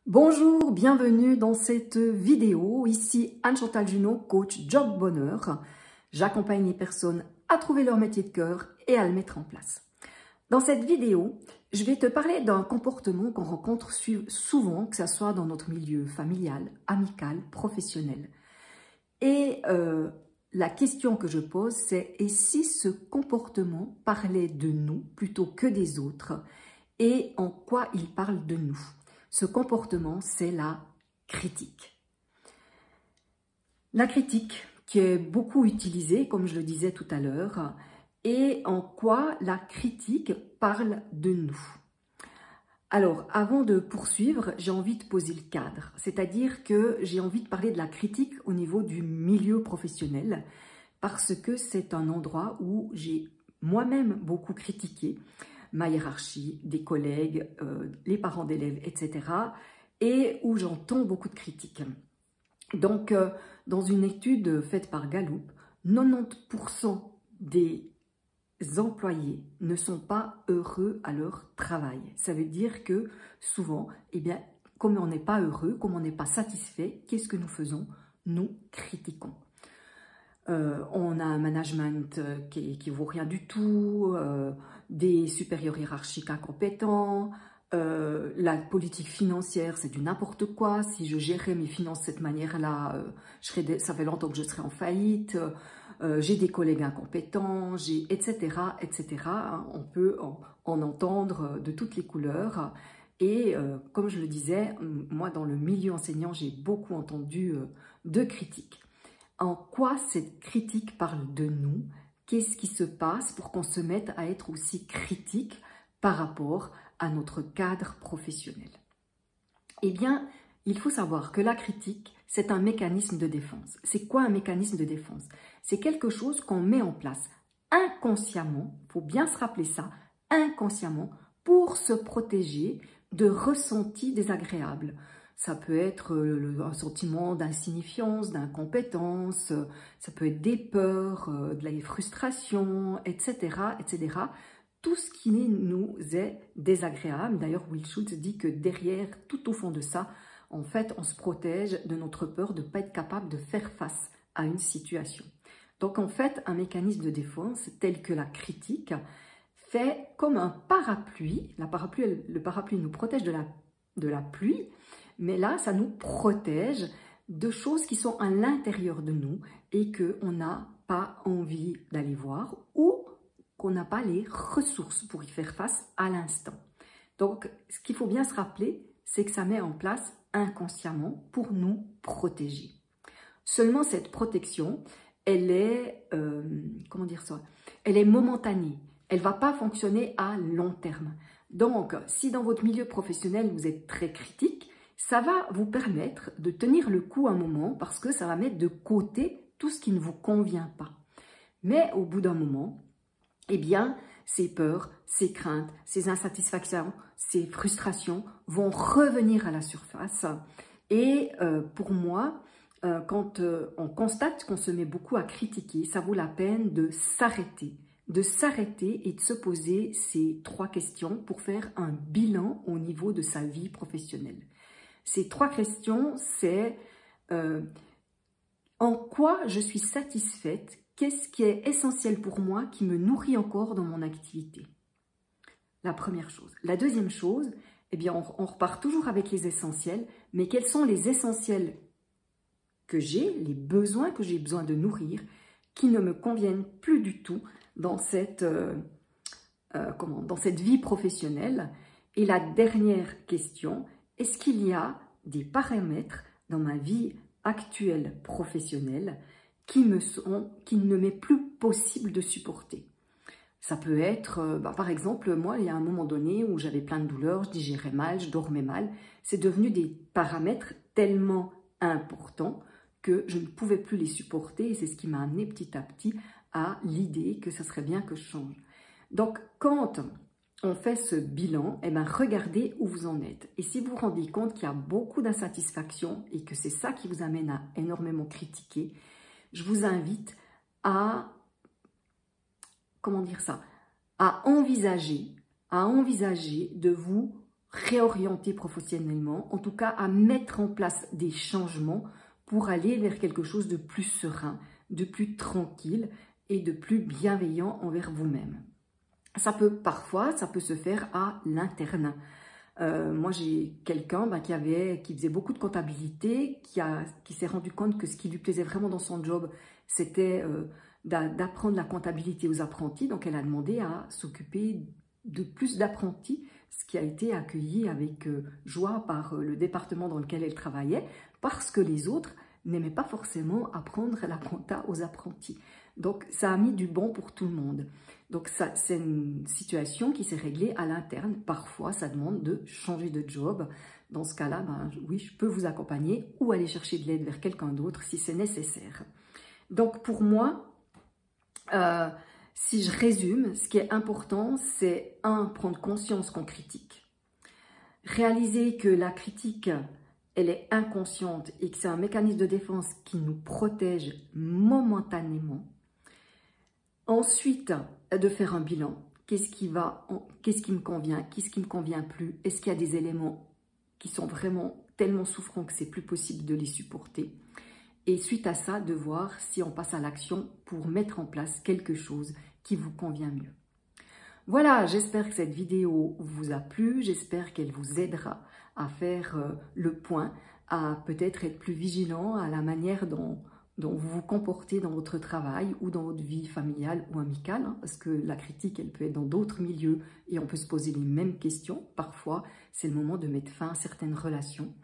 Bonjour, bienvenue dans cette vidéo. Ici Anne-Chantal Junot, coach Job Bonheur. J'accompagne les personnes à trouver leur métier de cœur et à le mettre en place. Dans cette vidéo, je vais te parler d'un comportement qu'on rencontre souvent, que ce soit dans notre milieu familial, amical, professionnel. Et la question que je pose, c'est: et si ce comportement parlait de nous plutôt que des autres? Et en quoi il parle de nous? Ce comportement, c'est la critique. La critique qui est beaucoup utilisée, comme je le disais tout à l'heure, et en quoi la critique parle de nous. Alors, avant de poursuivre, j'ai envie de poser le cadre, c'est-à-dire que j'ai envie de parler de la critique au niveau du milieu professionnel, parce que c'est un endroit où j'ai moi-même beaucoup critiqué ma hiérarchie, des collègues, les parents d'élèves, etc. et où j'entends beaucoup de critiques. Donc, dans une étude faite par Gallup, 90% des employés ne sont pas heureux à leur travail. Ça veut dire que souvent, eh bien, comme on n'est pas heureux, comme on n'est pas satisfait, qu'est-ce que nous faisons? Nous critiquons. On a un management qui vaut rien du tout, des supérieurs hiérarchiques incompétents, la politique financière, c'est du n'importe quoi. Si je gérais mes finances de cette manière-là, ça fait longtemps que je serais en faillite. J'ai des collègues incompétents, etc., etc. On peut en entendre de toutes les couleurs. Et comme je le disais, moi, dans le milieu enseignant, j'ai beaucoup entendu de critiques. En quoi cette critique parle de nous? Qu'est-ce qui se passe pour qu'on se mette à être aussi critique par rapport à notre cadre professionnel? Eh bien, il faut savoir que la critique, c'est un mécanisme de défense. C'est quoi un mécanisme de défense? C'est quelque chose qu'on met en place inconsciemment, il faut bien se rappeler ça, inconsciemment, pour se protéger de ressentis désagréables. Ça peut être un sentiment d'insignifiance, d'incompétence, ça peut être des peurs, de la frustration, etc., etc. Tout ce qui nous est désagréable. D'ailleurs, Will Schultz dit que derrière, tout au fond de ça, en fait, on se protège de notre peur de ne pas être capable de faire face à une situation. Donc, en fait, un mécanisme de défense tel que la critique fait comme un parapluie. Le parapluie nous protège de la pluie, mais là, ça nous protège de choses qui sont à l'intérieur de nous et qu'on n'a pas envie d'aller voir ou qu'on n'a pas les ressources pour y faire face à l'instant. Donc, ce qu'il faut bien se rappeler, c'est que ça met en place inconsciemment pour nous protéger. Seulement, cette protection, elle est, comment dire ça? Elle est momentanée. Elle ne va pas fonctionner à long terme. Donc, si dans votre milieu professionnel, vous êtes très critique, ça va vous permettre de tenir le coup un moment parce que ça va mettre de côté tout ce qui ne vous convient pas. Mais au bout d'un moment, eh bien, ces peurs, ces craintes, ces insatisfactions, ces frustrations vont revenir à la surface. Et pour moi, quand on constate qu'on se met beaucoup à critiquer, ça vaut la peine de s'arrêter et de se poser ces 3 questions pour faire un bilan au niveau de sa vie professionnelle. Ces 3 questions, c'est en quoi je suis satisfaite? Qu'est-ce qui est essentiel pour moi, qui me nourrit encore dans mon activité? La première chose. La deuxième chose, eh bien, on repart toujours avec les essentiels, mais quels sont les essentiels que j'ai, les besoins que j'ai besoin de nourrir, qui ne me conviennent plus du tout dans cette vie professionnelle? Et la dernière question, est-ce qu'il y a des paramètres dans ma vie actuelle professionnelle qui ne m'est plus possible de supporter? Ça peut être, par exemple, moi, il y a un moment donné où j'avais plein de douleurs, je digérais mal, je dormais mal. C'est devenu des paramètres tellement importants que je ne pouvais plus les supporter et c'est ce qui m'a amené petit à petit à l'idée que ça serait bien que je change. Donc, quand on fait ce bilan, eh bien, regardez où vous en êtes. Et si vous vous rendez compte qu'il y a beaucoup d'insatisfaction et que c'est ça qui vous amène à énormément critiquer, je vous invite à, comment dire ça, à envisager de vous réorienter professionnellement, en tout cas à mettre en place des changements pour aller vers quelque chose de plus serein, de plus tranquille et de plus bienveillant envers vous-même. Parfois, ça peut se faire à l'interne. Moi, j'ai quelqu'un qui faisait beaucoup de comptabilité, qui s'est rendu compte que ce qui lui plaisait vraiment dans son job, c'était d'apprendre la comptabilité aux apprentis. Donc, elle a demandé à s'occuper de plus d'apprentis, ce qui a été accueilli avec joie par le département dans lequel elle travaillait, parce que les autres n'aimaient pas forcément apprendre la compta aux apprentis. Donc, ça a mis du bon pour tout le monde. Donc, c'est une situation qui s'est réglée à l'interne. Parfois, ça demande de changer de job. Dans ce cas-là, oui, je peux vous accompagner ou aller chercher de l'aide vers quelqu'un d'autre si c'est nécessaire. Donc, pour moi, si je résume, ce qui est important, c'est prendre conscience qu'on critique. Réaliser que la critique, elle est inconsciente et que c'est un mécanisme de défense qui nous protège momentanément. Ensuite, de faire un bilan. Qu'est-ce qui me convient? Qu'est-ce qui ne me convient plus? Est-ce qu'il y a des éléments qui sont vraiment tellement souffrants que c'est plus possible de les supporter? Et suite à ça, de voir si on passe à l'action pour mettre en place quelque chose qui vous convient mieux. Voilà, j'espère que cette vidéo vous a plu, j'espère qu'elle vous aidera à faire le point, à peut-être être plus vigilant à la manière dont vous vous comportez dans votre travail ou dans votre vie familiale ou amicale, hein, parce que la critique, elle peut être dans d'autres milieux et on peut se poser les mêmes questions. Parfois, c'est le moment de mettre fin à certaines relations.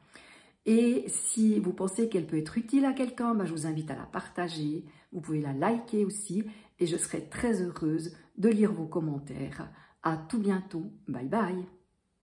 Et si vous pensez qu'elle peut être utile à quelqu'un, je vous invite à la partager, vous pouvez la liker aussi et je serai très heureuse de lire vos commentaires. À tout bientôt, bye bye.